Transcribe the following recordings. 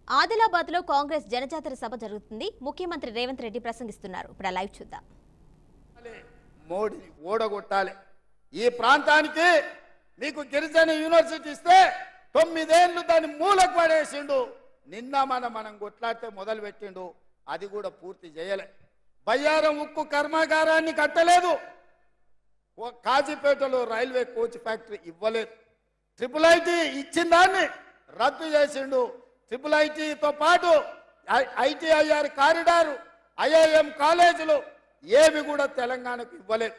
ఆదిలాబాద్ లో కాంగ్రెస్ జనజాతర సభ జరుగుతుంది. ముఖ్యమంత్రి రేవంత్ రెడ్డి ప్రసంగిస్తున్నారు. ఇప్పుడు లైవ్ చూద్దాం. మోడీ ఓడగొట్టాలి. ఈ ప్రాంతానికి మీకు గిరిజన యూనివర్సిటీ ఇస్తే 9 ఏళ్ళు దాన్ని మూలకు పడేసిండు. నిన్న మనం కొట్లాడితే మొదలు పెట్టిండు, అది కూడా పూర్తి చేయలే. బయ్యారం ఉక్కు కర్మాగారాన్ని కట్టలేదు. కాజీపేటలో రైల్వే కోచ్ ఫ్యాక్టరీ ఇవ్వలేదు. ట్రిపుల్ ఐటీ ఇచ్చిన దాన్ని రద్దు చేసిండు. ట్రిపుల్ ఐటీతో పాటు ఐటీఐఆర్ కారిడారు, ఐఐఎం కాలేజీలు ఏవి కూడా తెలంగాణకు ఇవ్వలేదు.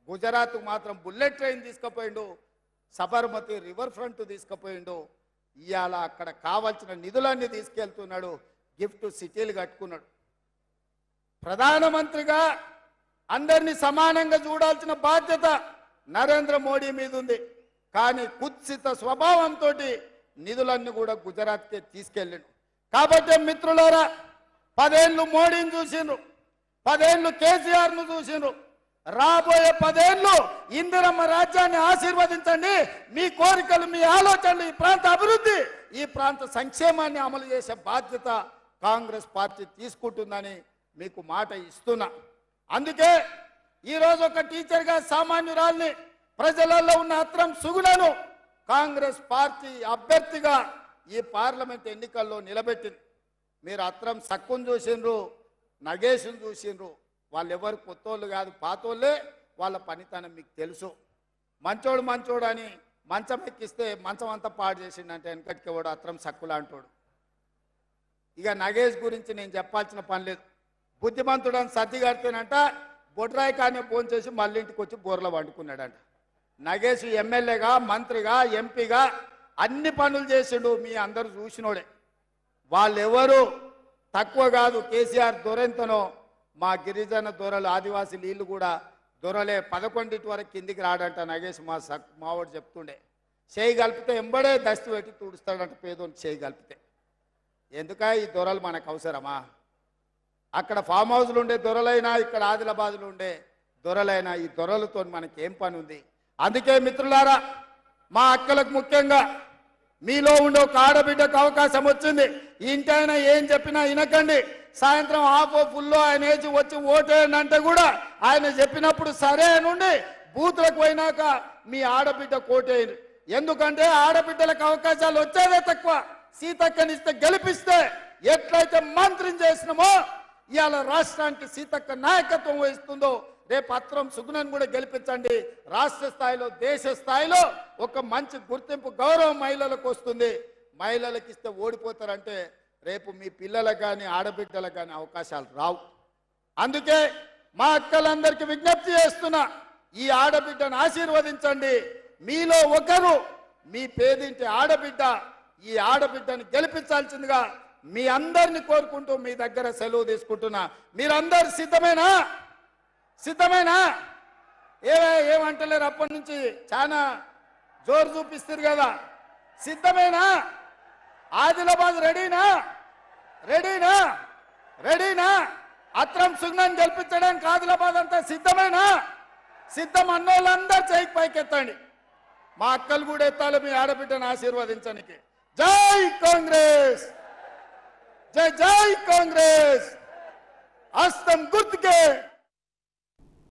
గుజరాత్ మాత్రం బుల్లెట్ ట్రైన్ తీసుకుపోయిండు, సబర్మతి రివర్ ఫ్రంట్ తీసుకుపోయిండు. ఇవాళ అక్కడ కావాల్సిన నిధులన్నీ తీసుకెళ్తున్నాడు, గిఫ్ట్ సిటీలు కట్టుకున్నాడు. ప్రధానమంత్రిగా అందరినీ సమానంగా చూడాల్సిన బాధ్యత నరేంద్ర మోడీ మీద ఉంది. కానీ కుత్సిత స్వభావంతో నిధులన్నీ కూడా గుజరాత్కే తీసుకెళ్ళిండు. కాబట్టి మిత్రులారా, 10 ఏళ్ళు మోడీని చూసిండ్రు, 10 ఏళ్ళు కేసీఆర్ను చూసిండ్రు. రాబోయే 10 ఏళ్ళు ఇందిరమ్మ రాజ్యాన్ని ఆశీర్వదించండి. మీ కోరికలు, మీ ఆలోచనలు, ఈ ప్రాంత అభివృద్ధి, ఈ ప్రాంత సంక్షేమాన్ని అమలు చేసే బాధ్యత కాంగ్రెస్ పార్టీ తీసుకుంటుందని మీకు మాట ఇస్తున్నా. అందుకే ఈరోజు ఒక టీచర్గా సామాన్యురాల్ని, ప్రజలలో ఉన్న అత్రం సుగులను కాంగ్రెస్ పార్టీ అభ్యర్థిగా ఈ పార్లమెంట్ ఎన్నికల్లో నిలబెట్టింది. మీరు అత్రం సక్కును చూసిండ్రు, నగేష్ను చూసిండ్రు. వాళ్ళు ఎవరు కొత్తోళ్ళు కాదు, పాతోళ్ళే. వాళ్ళ పనితనం మీకు తెలుసు. మంచోడు అని మంచం ఎక్కిస్తే మంచం అంతా పాడు చేసిండంటే వెనకటికి వాడు అత్రం సక్కులా అంటాడు. ఇక నగేష్ గురించి నేను చెప్పాల్సిన పని లేదు. బుద్ధిమంతుడు అని సర్ది కడితేనంట బొడ్రాయి కానీ ఫోన్ చేసి మళ్ళీ ఇంటికి వచ్చి బోర్లో వండుకున్నాడంట. నగేష్ ఎమ్మెల్యేగా, మంత్రిగా, ఎంపీగా అన్ని పనులు చేసిండు. మీ అందరూ చూసినోడే. వాళ్ళెవరు తక్కువ కాదు. కేసీఆర్ దొరెంతనో మా గిరిజన దొరలు, ఆదివాసీ నీళ్ళు కూడా దొరలే. 11 వరకు కిందికి రాడంట నగేష్. మావాడు చెప్తుండే. చేయి కలిపితే ఎంబడే దస్తు పెట్టి తుడుస్తాడంట పేదోని చేయి కలిపితే. ఎందుక ఈ దొరలు మనకు అవసరమా? అక్కడ ఫామ్ హౌస్లు ఉండే దొరలైనా, ఇక్కడ ఆదిలాబాద్లో ఉండే దొరలైనా, ఈ దొరలతో మనకి ఏం పని ఉంది? అందుకే మిత్రులారా, మా అక్కలకు ముఖ్యంగా మీలో ఉండే ఒక ఆడబిడ్డకు అవకాశం వచ్చింది. ఇంటైనా ఏం చెప్పినా వినకండి. సాయంత్రం హాఫ్ ఫుల్లో ఆయన ఏచి వచ్చి ఓటేయండి అంటే కూడా ఆయన చెప్పినప్పుడు సరే నుండి బూతులకు పోయినాక మీ ఆడబిడ్డ కోటేయండి. ఎందుకంటే ఆడబిడ్డలకు అవకాశాలు వచ్చేదే తక్కువ. సీతక్కనిస్తే గెలిపిస్తే ఎట్లయితే మంత్రిని చేసినామో ఇవాళ రాష్ట్రానికి సీతక్క నాయకత్వం వహిస్తుందో, రేపు అత్రం సుగుణను కూడా గెలిపించండి. రాష్ట్ర స్థాయిలో, దేశ స్థాయిలో ఒక మంచి గుర్తింపు, గౌరవం మహిళలకు వస్తుంది. మహిళలకు ఇస్తే ఓడిపోతారంటే రేపు మీ పిల్లలకు కానీ, ఆడబిడ్డలకు కానీ అవకాశాలు రావు. అందుకే మా అక్కలందరికీ విజ్ఞప్తి చేస్తున్నా, ఈ ఆడబిడ్డను ఆశీర్వదించండి. మీలో ఒకరు మీ పేదింటి ఆడబిడ్డ. ఈ ఆడబిడ్డను గెలిపించాల్సిందిగా మీ అందరిని కోరుకుంటూ మీ దగ్గర సెలవు తీసుకుంటున్నా. మీరందరు సిద్ధమేనా? సిద్ధమేనా? ఏమంటలేరు? అప్పటి నుంచి చాలా జోరు చూపిస్తారు కదా. సిద్ధమేనా? ఆదిలాబాద్ రెడీనా? రెడీనా? రెడీనా? అత్రం సుగ్నాన్ని గెలిపించడానికి ఆదిలాబాద్ అంతా సిద్ధమేనా? సిద్ధం అన్నోళ్ళందరూ చేయి పైకెత్తండి. మా అక్కలు కూడా ఎత్తాలి మీ ఆడబిడ్డను ఆశీర్వదించడానికి. జై కాంగ్రెస్, జై జై కాంగ్రెస్. హస్తం గుర్తుకే.